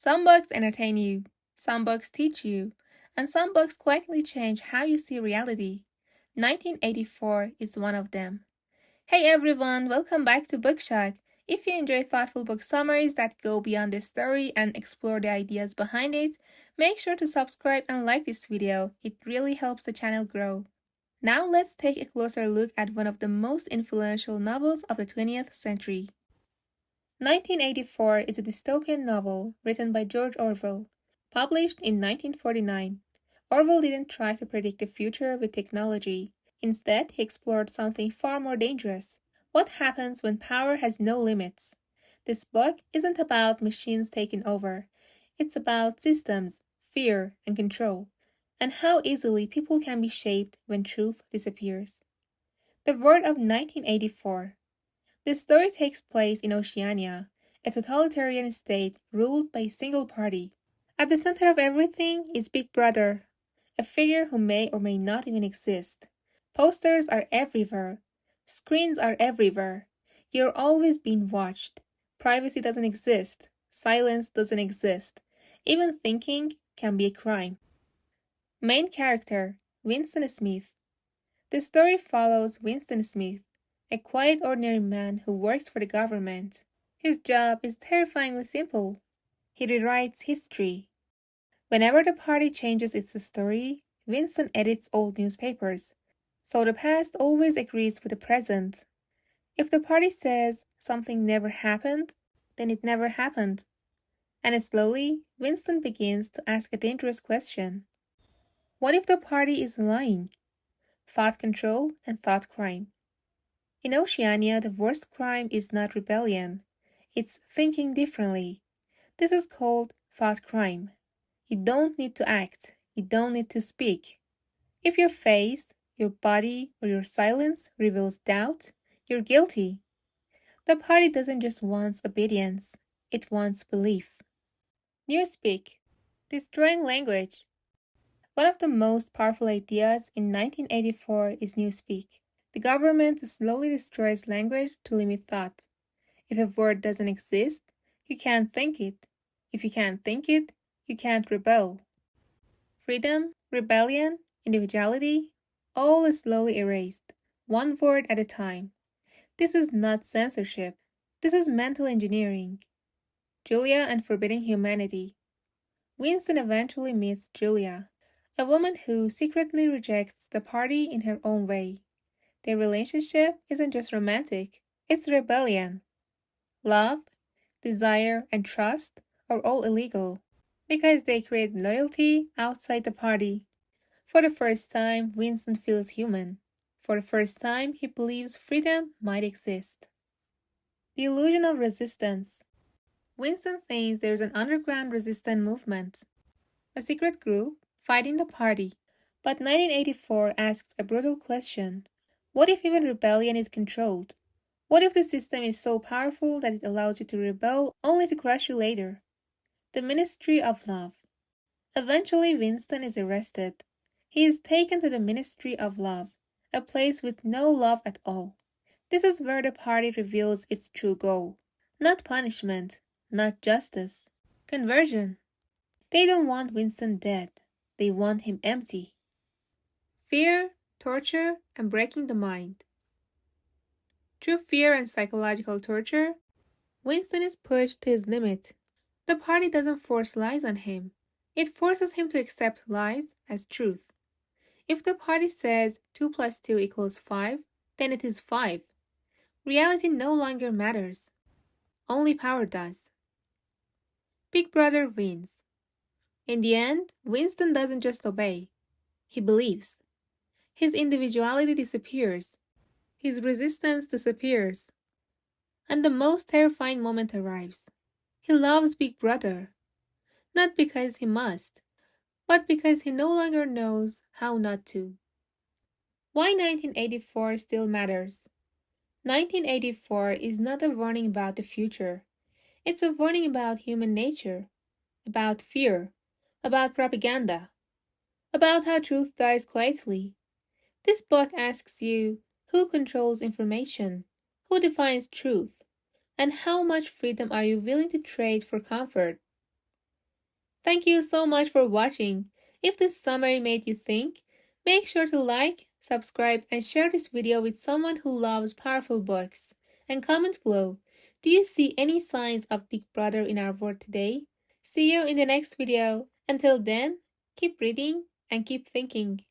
Some books entertain you, some books teach you, and some books quietly change how you see reality. 1984 is one of them. Hey everyone, welcome back to Bookshot. If you enjoy thoughtful book summaries that go beyond the story and explore the ideas behind it, make sure to subscribe and like this video. It really helps the channel grow. Now let's take a closer look at one of the most influential novels of the 20th century. 1984 is a dystopian novel written by George Orwell, published in 1949. Orwell didn't try to predict the future with technology. Instead, he explored something far more dangerous. What happens when power has no limits? This book isn't about machines taking over. It's about systems, fear, and control, and how easily people can be shaped when truth disappears. The Word of 1984. This story takes place in Oceania, a totalitarian state ruled by a single party. At the center of everything is Big Brother, a figure who may or may not even exist. Posters are everywhere. Screens are everywhere. You're always being watched. Privacy doesn't exist. Silence doesn't exist. Even thinking can be a crime. Main character, Winston Smith. The story follows Winston Smith, a quiet ordinary man who works for the government. His job is terrifyingly simple. He rewrites history. Whenever the party changes its story, Winston edits old newspapers, so the past always agrees with the present. If the party says something never happened, then it never happened. And slowly, Winston begins to ask a dangerous question. What if the party is lying? Thought control and thought crime. In Oceania, the worst crime is not rebellion. It's thinking differently. This is called thought crime. You don't need to act. You don't need to speak. If your face, your body, or your silence reveals doubt, you're guilty. The party doesn't just want obedience. It wants belief. Newspeak. Destroying language. One of the most powerful ideas in 1984 is newspeak. The government slowly destroys language to limit thought. If a word doesn't exist, you can't think it. If you can't think it, you can't rebel. Freedom, rebellion, individuality, all is slowly erased, one word at a time. This is not censorship. This is mental engineering. Julia and forbidding humanity. Winston eventually meets Julia, a woman who secretly rejects the party in her own way. Their relationship isn't just romantic, it's rebellion. Love, desire, and trust are all illegal because they create loyalty outside the party. For the first time, Winston feels human. For the first time, he believes freedom might exist. The illusion of resistance. Winston thinks there's an underground resistance movement, a secret group fighting the party. But 1984 asks a brutal question. What if even rebellion is controlled? What if the system is so powerful that it allows you to rebel only to crush you later? The Ministry of Love. Eventually, Winston is arrested. He is taken to the Ministry of Love, a place with no love at all. This is where the party reveals its true goal. Not punishment, not justice, conversion. They don't want Winston dead. They want him empty. Fear, torture, and breaking the mind. Through fear and psychological torture, Winston is pushed to his limit. The party doesn't force lies on him. It forces him to accept lies as truth. If the party says 2 plus 2 equals 5, then it is 5. Reality no longer matters. Only power does. Big Brother wins. In the end, Winston doesn't just obey. He believes. His individuality disappears. His resistance disappears. And the most terrifying moment arrives. He loves Big Brother. Not because he must, but because he no longer knows how not to. Why 1984 still matters? 1984 is not a warning about the future. It's a warning about human nature, about fear, about propaganda, about how truth dies quietly. This book asks you, who controls information? Who defines truth? And how much freedom are you willing to trade for comfort? Thank you so much for watching. If this summary made you think, make sure to like, subscribe, and share this video with someone who loves powerful books. And comment below, do you see any signs of Big Brother in our world today? See you in the next video. Until then, keep reading and keep thinking.